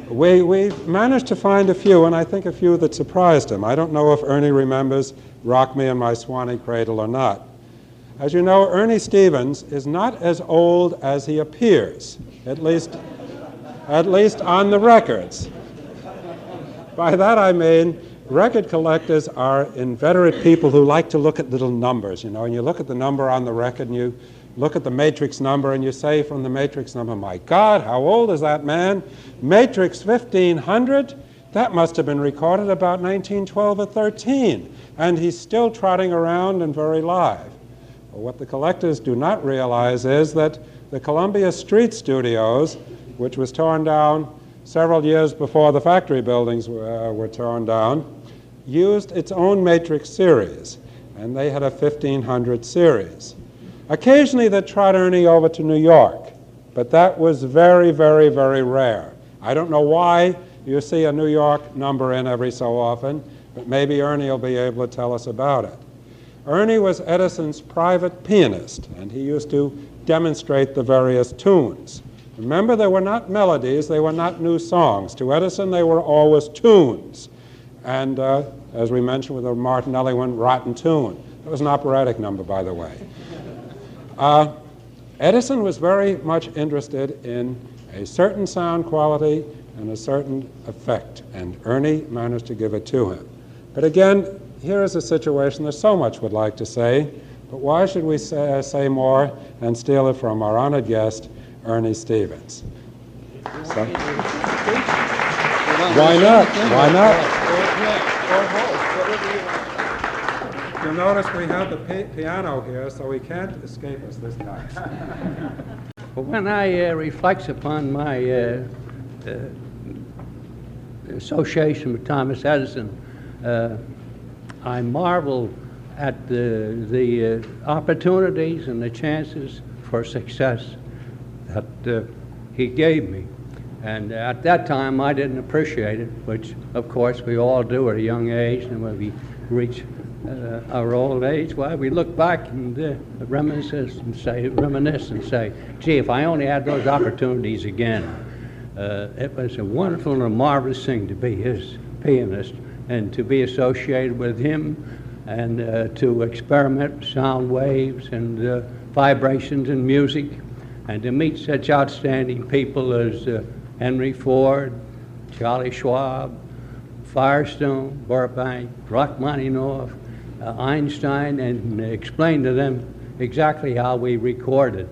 We've managed to find a few, and I think a few that surprised him. I don't know if Ernie remembers Rock Me in My Swanee Cradle or not. As you know, Ernie Stevens is not as old as he appears, at least on the records. By that I mean record collectors are inveterate people who like to look at little numbers, you know, and you look at the number on the record and you look at the matrix number and you say from the matrix number, my God, how old is that man? Matrix 1500? That must have been recorded about 1912 or 13, and he's still trotting around and very live. But what the collectors do not realize is that the Columbia Street Studios, which was torn down several years before the factory buildings were torn down, used its own matrix series, and they had a 1500 series. Occasionally they trot Ernie over to New York, but that was very, very, very rare. I don't know why you see a New York number in every so often, but maybe Ernie will be able to tell us about it. Ernie was Edison's private pianist, and he used to demonstrate the various tunes. Remember, they were not melodies, they were not new songs. To Edison, they were always tunes. And as we mentioned with the Martinelli one, Rotten Tune. It was an operatic number, by the way. Edison was very much interested in a certain sound quality and a certain effect, and Ernie managed to give it to him. But again, here is a situation, there's so much we'd like to say, but why should we say more and steal it from our honored guest, Ernie Stevens? So, why not? Why not? You'll notice we have the piano here, so he can't escape us this time. Well, when I reflect upon my association with Thomas Edison, I marvel at the opportunities and the chances for success that he gave me. And at that time, I didn't appreciate it, which, of course, we all do at a young age. And when we reach our old age, well, we look back and reminisce and say, gee, if I only had those opportunities again. It was a wonderful and a marvelous thing to be his pianist and to be associated with him and to experiment with sound waves and vibrations in music and to meet such outstanding people as Henry Ford, Charlie Schwab, Firestone, Burbank, Rachmaninoff, Einstein, and explain to them exactly how we recorded.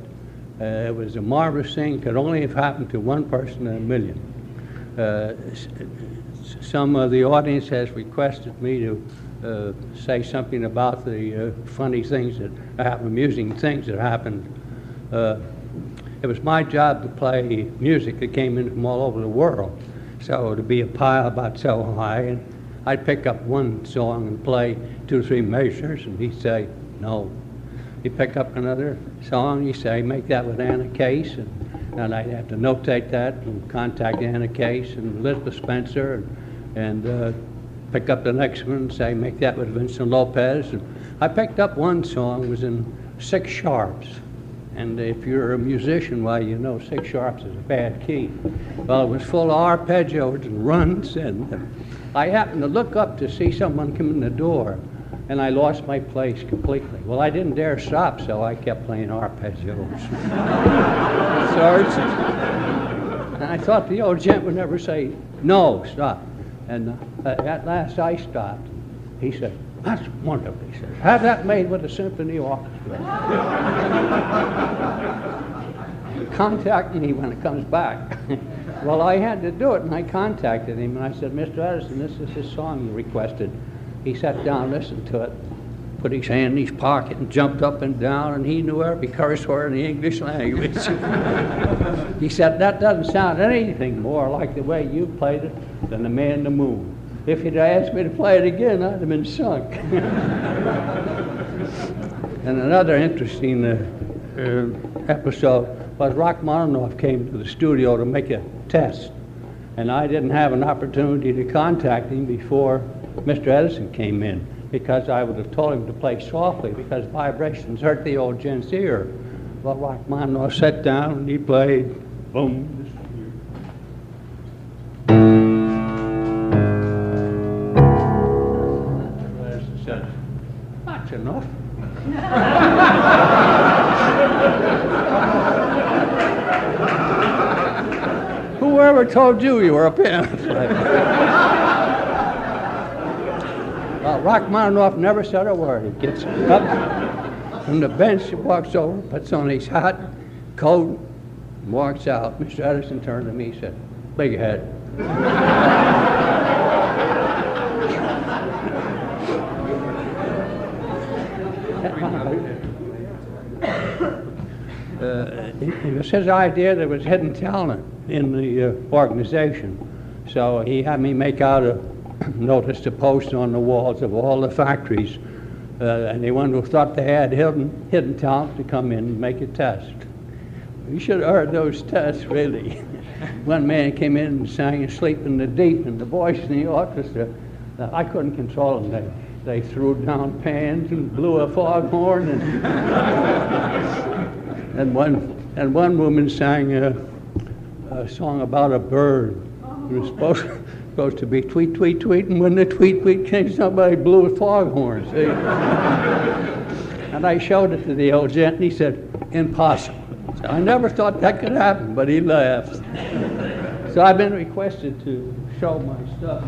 It was a marvelous thing, could only have happened to one person in a million. Some of the audience has requested me to say something about the funny things that happened, amusing things that happened. It was my job to play music that came in from all over the world. So to be a pile about so high, and I'd pick up one song and play 2 or 3 measures, and he'd say, no. He'd pick up another song, he'd say, make that with Anna Case, and I'd have to notate that and contact Anna Case and Elizabeth Spencer, and pick up the next one and say, make that with Vincent Lopez. And I picked up one song, it was in 6 sharps. And if you're a musician, well, you know 6 sharps is a bad key. Well, it was full of arpeggios and runs, and I happened to look up to see someone come in the door, and I lost my place completely. Well, I didn't dare stop, so I kept playing arpeggios. Thirds. And I thought the old gent would never say, no, stop. And at last I stopped. He said, that's wonderful, he said. Have that made with a symphony orchestra. Contact me when it comes back. Well, I had to do it, and I contacted him, and I said, Mr. Edison, this is his song you requested. He sat down, listened to it, put his hand in his pocket, and jumped up and down, and he knew every curse word in the English language. He said, that doesn't sound anything more like the way you played it than the Man in the Moon. If he'd asked me to play it again, I'd have been sunk. And another interesting episode was Rachmaninoff came to the studio to make a test. And I didn't have an opportunity to contact him before Mr. Edison came in, because I would have told him to play softly because vibrations hurt the old gent's ear. Well, Rachmaninoff sat down and he played, boom. Said, that's enough. Whoever told you were a piano player? Well, Rachmaninoff never said a word. He gets up from the bench, walks over, puts on his hat, coat, and walks out. Mr. Edison turned to me and said, big head. It was his idea there was hidden talent in the organization. So he had me make out a notice to post on the walls of all the factories. Anyone who thought they had hidden talent to come in and make a test. You should have heard those tests, really. One man came in and sang Asleep in the Deep, and the boys in the orchestra, I couldn't control them. They threw down pans and blew a foghorn, and one woman sang a song about a bird. It was supposed to be tweet, tweet, tweet, and when the tweet, tweet came, somebody blew a foghorn, see? And I showed it to the old gent, and he said, impossible. So I never thought that could happen, but he laughed. So I've been requested to show my stuff.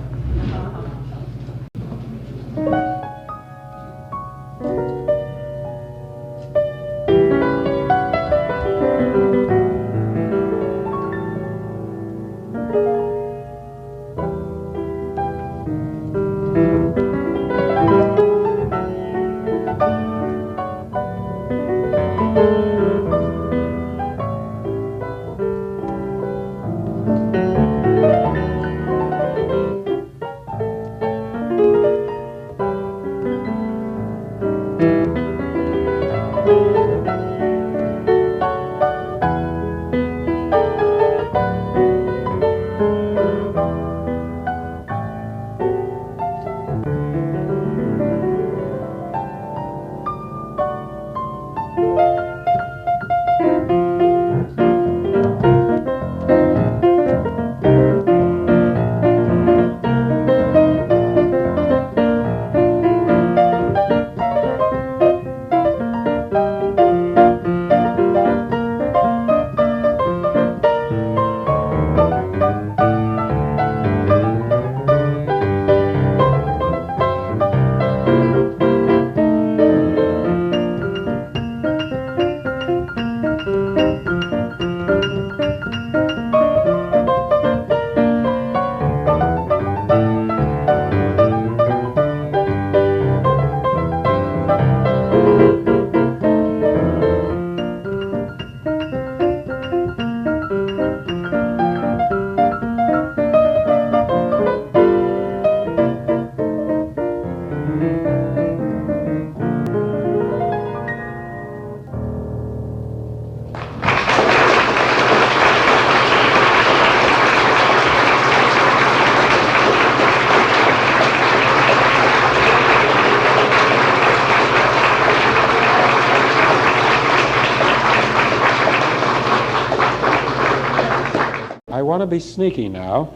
I want to be sneaky now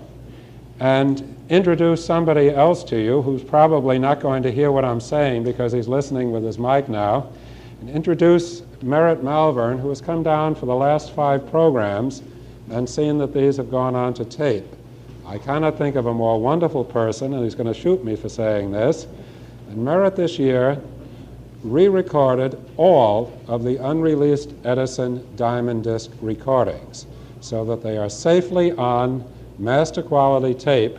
and introduce somebody else to you who's probably not going to hear what I'm saying because he's listening with his mic now, and introduce Merritt Malvern, who has come down for the last 5 programs and seen that these have gone on to tape. I cannot think of a more wonderful person, and he's going to shoot me for saying this. And Merritt this year re-recorded all of the unreleased Edison Diamond Disc recordings so that they are safely on master quality tape,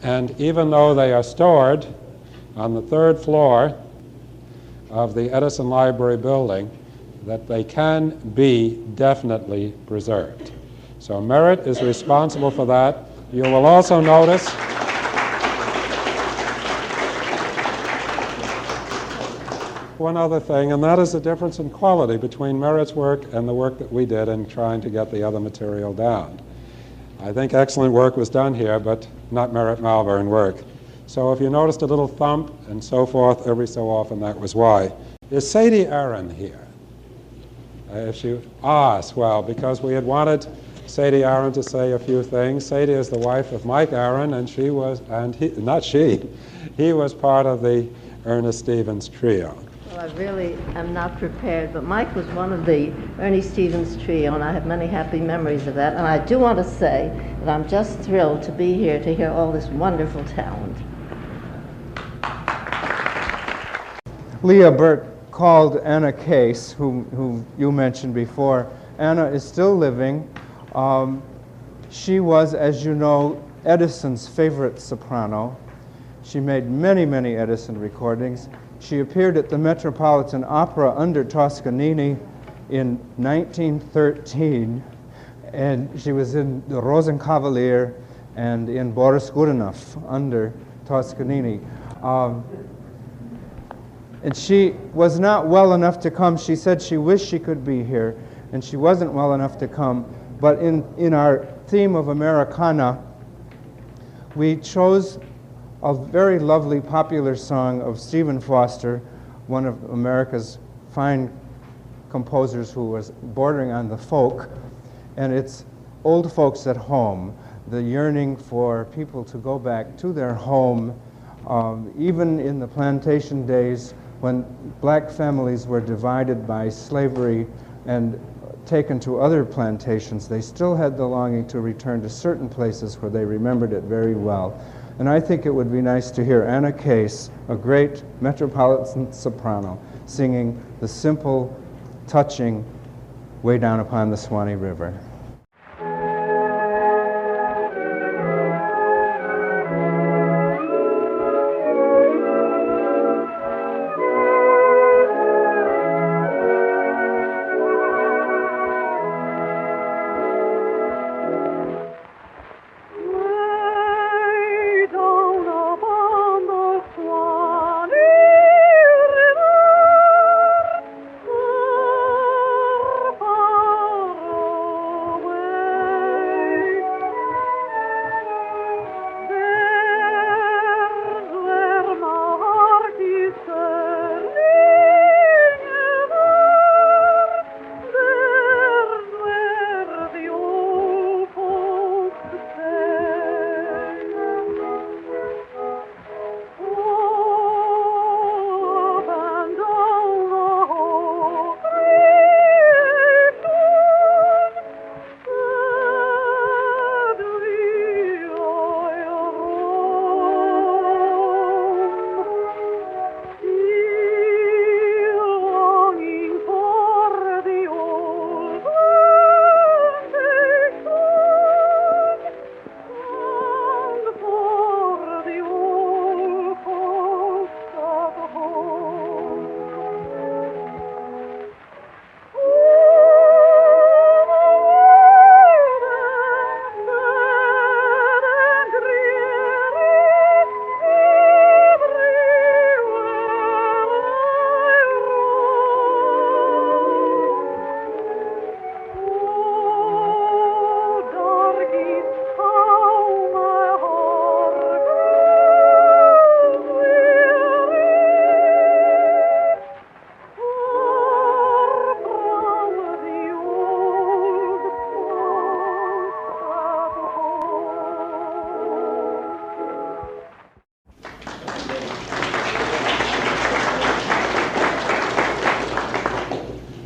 and even though they are stored on the 3rd floor of the Edison Library building, that they can be definitely preserved. So Merritt is responsible for that. You will also notice one other thing, and that is the difference in quality between Merritt's work and the work that we did in trying to get the other material down. I think excellent work was done here, but not Merritt Malvern work. So if you noticed a little thump and so forth every so often, that was why. Is Sadie Aaron here? Swell, because we had wanted Sadie Aaron to say a few things. Sadie is the wife of Mike Aaron, and he was part of the Ernest Stevens trio. Well, I really am not prepared, but Mike was one of the Ernie Stevens trio, and I have many happy memories of that. And I do want to say that I'm just thrilled to be here to hear all this wonderful talent. Leah Burt called Anna Case, who you mentioned before. Anna is still living. She was, as you know, Edison's favorite soprano. She made many, many Edison recordings. She appeared at the Metropolitan Opera under Toscanini in 1913, and she was in the Rosenkavalier and in Boris Godunov under Toscanini. And she was not well enough to come. She said she wished she could be here, and she wasn't well enough to come. But in our theme of Americana, we chose a very lovely popular song of Stephen Foster, one of America's fine composers who was bordering on the folk, and it's Old Folks at Home, the yearning for people to go back to their home, even in the plantation days when black families were divided by slavery and taken to other plantations. They still had the longing to return to certain places where they remembered it very well. And I think it would be nice to hear Anna Case, a great metropolitan soprano, singing the simple, touching Way Down Upon the Swanee River.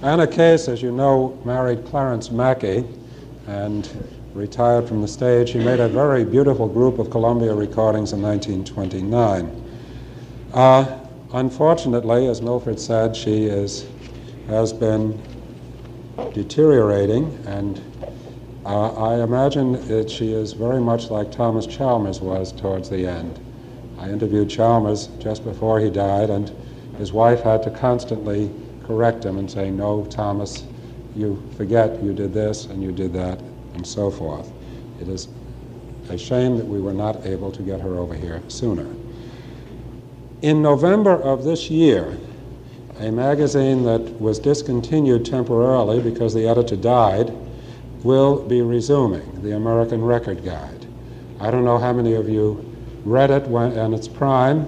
Anna Case, as you know, married Clarence Mackey and retired from the stage. He made a very beautiful group of Columbia recordings in 1929. Unfortunately, as Milford said, she has been deteriorating, and I imagine that she is very much like Thomas Chalmers was towards the end. I interviewed Chalmers just before he died, and his wife had to constantly correct him and say, "No, Thomas, you forget you did this and you did that," and so forth. It is a shame that we were not able to get her over here sooner. In November of this year, a magazine that was discontinued temporarily because the editor died will be resuming, the American Record Guide. I don't know how many of you read it in its prime,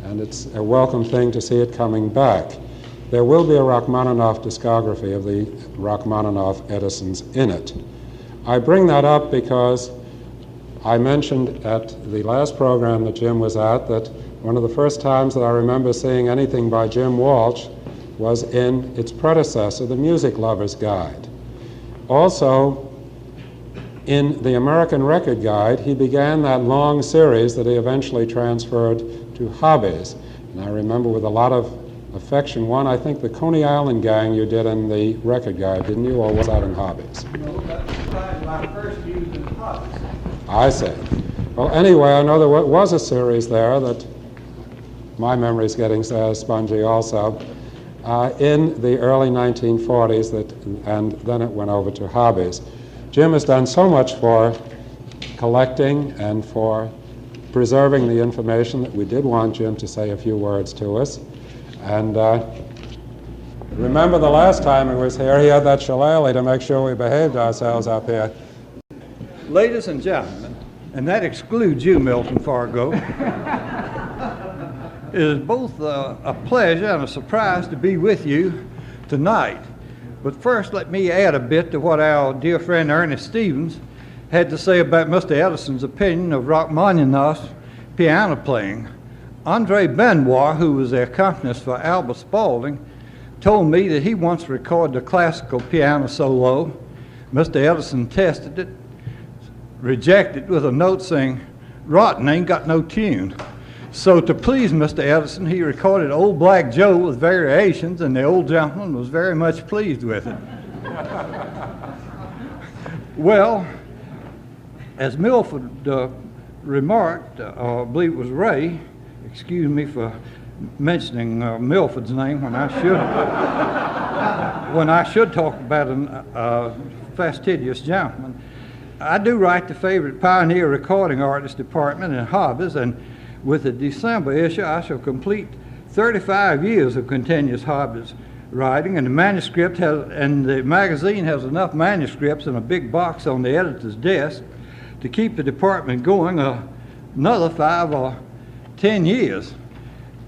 and it's a welcome thing to see it coming back. There will be a Rachmaninoff discography of the Rachmaninoff Edisons in it. I bring that up because I mentioned at the last program that Jim was at that one of the first times that I remember seeing anything by Jim Walsh was in its predecessor, the Music Lover's Guide. Also, in the American Record Guide, he began that long series that he eventually transferred to Hobbies. And I remember with a lot of affection one, I think the Coney Island Gang you did in the Record Guide, didn't you, or was that in Hobbies? No, that was the title I first used in Hobbies. I see. Well, anyway, I know there was a series there that my memory's getting spongy also, in the early 1940s, and then it went over to Hobbies. Jim has done so much for collecting and for preserving the information that we did want Jim to say a few words to us. And remember the last time he was here, he had that shillelagh to make sure we behaved ourselves up here. Ladies and gentlemen, and that excludes you, Milford Fargo, it is both a pleasure and a surprise to be with you tonight. But first, let me add a bit to what our dear friend Ernest Stevens had to say about Mr. Edison's opinion of Rachmaninoff's piano playing. Andre Benoit, who was the accompanist for Albert Spaulding, told me that he once recorded a classical piano solo. Mr. Edison tested it, rejected it with a note saying, "Rotten, ain't got no tune." So to please Mr. Edison, he recorded Old Black Joe with variations, and the old gentleman was very much pleased with it. Well, as Milford remarked, I believe it was Ray, excuse me for mentioning Milford's name when I should talk about a fastidious gentleman. I do write the favorite Pioneer Recording Artist Department in Hobbies, and with the December issue, I shall complete 35 years of continuous Hobbies writing, and the magazine has enough manuscripts in a big box on the editor's desk to keep the department going another 5 or 10 years.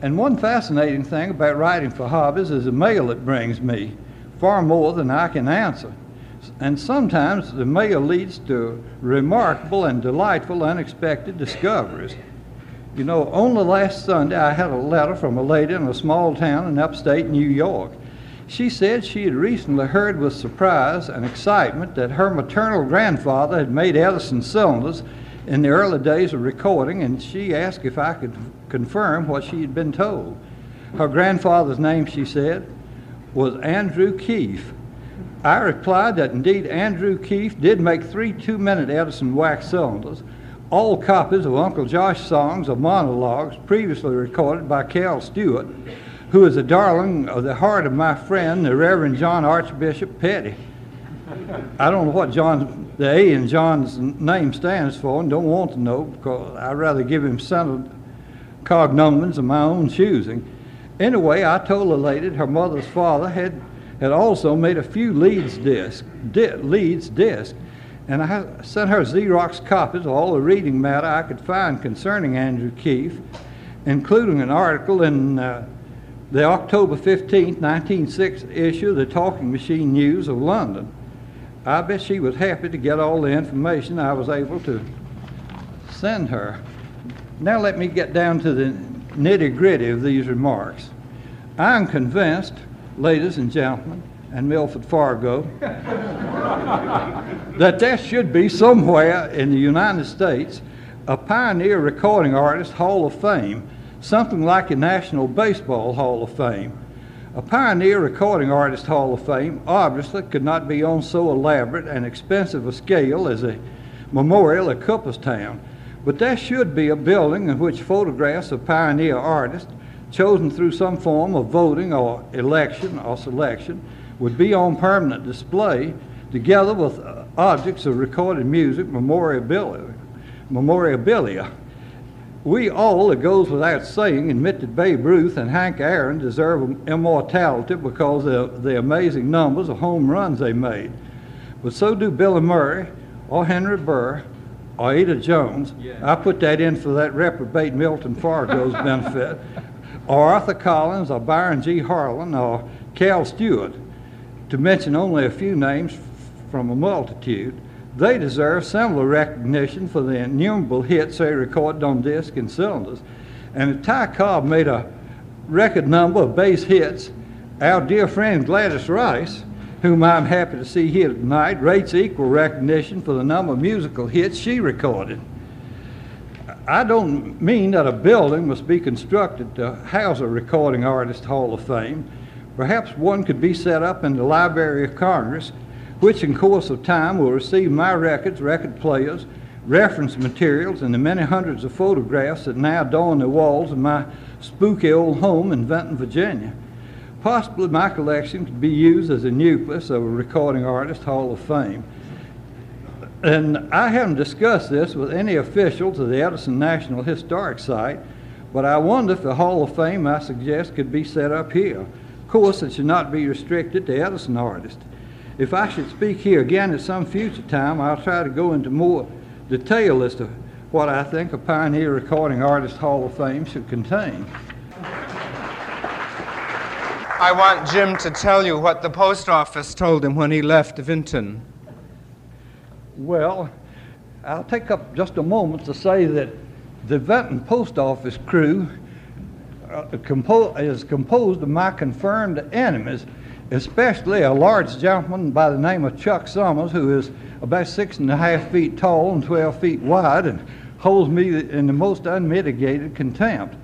And one fascinating thing about writing for Hobbies is the mail it brings me, far more than I can answer. And sometimes the mail leads to remarkable and delightful unexpected discoveries. You know, only last Sunday I had a letter from a lady in a small town in upstate New York. She said she had recently heard with surprise and excitement that her maternal grandfather had made Edison cylinders in the early days of recording, and she asked if I could confirm what she had been told. Her grandfather's name, she said, was Andrew Keefe. I replied that indeed Andrew Keefe did make 3 2-minute Edison wax cylinders, all copies of Uncle Josh songs or monologues previously recorded by Cal Stewart, who is a darling of the heart of my friend, the Reverend John Archbishop Petty. I don't know what the A in John's name stands for, and don't want to know, because I'd rather give him centered cognomens of my own choosing. Anyway, I told the lady her mother's father had also made a few Leeds discs, and I sent her Xerox copies of all the reading matter I could find concerning Andrew Keefe, including an article in the October 15, 1906 issue of the Talking Machine News of London. I bet she was happy to get all the information I was able to send her. Now let me get down to the nitty-gritty of these remarks. I am convinced, ladies and gentlemen, and Milford Fargo, that there should be somewhere in the United States a Pioneer Recording Artist Hall of Fame, something like a National Baseball Hall of Fame. A Pioneer Recording Artist Hall of Fame obviously could not be on so elaborate and expensive a scale as a memorial at Cooperstown, but there should be a building in which photographs of pioneer artists chosen through some form of voting or election or selection would be on permanent display, together with objects of recorded music memorabilia. We all, it goes without saying, admit that Babe Ruth and Hank Aaron deserve immortality because of the amazing numbers of home runs they made. But so do Billy Murray, or Henry Burr, or Ada Jones. I put that in for that reprobate Milton Fargo's benefit. Or Arthur Collins, or Byron G. Harlan, or Cal Stewart, to mention only a few names from a multitude. They deserve similar recognition for the innumerable hits they recorded on disc and cylinders. And if Ty Cobb made a record number of bass hits, our dear friend Gladys Rice, whom I'm happy to see here tonight, rates equal recognition for the number of musical hits she recorded. I don't mean that a building must be constructed to house a Recording Artist Hall of Fame. Perhaps one could be set up in the Library of Congress, which in course of time will receive my records, record players, reference materials, and the many hundreds of photographs that now adorn the walls of my spooky old home in Benton, Virginia. Possibly my collection could be used as a nucleus of a Recording Artist Hall of Fame. And I haven't discussed this with any officials of the Edison National Historic Site, but I wonder if the Hall of Fame I suggest could be set up here. Of course, it should not be restricted to Edison artists. If I should speak here again at some future time, I'll try to go into more detail as to what I think a Pioneer Recording Artist Hall of Fame should contain. I want Jim to tell you what the post office told him when he left Vinton. Well, I'll take up just a moment to say that the Vinton Post Office crew is composed of my confirmed enemies, especially a large gentleman by the name of Chuck Summers, who is about 6.5 feet tall and 12 feet wide and holds me in the most unmitigated contempt.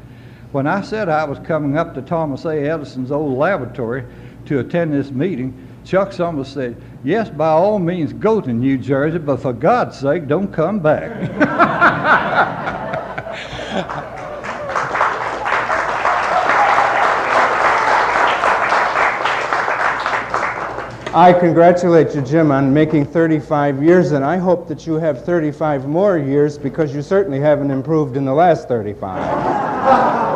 When I said I was coming up to Thomas A. Edison's old laboratory to attend this meeting, Chuck Summers said, "Yes, by all means go to New Jersey, but for God's sake, don't come back." I congratulate you, Jim, on making 35 years, and I hope that you have 35 more years, because you certainly haven't improved in the last 35.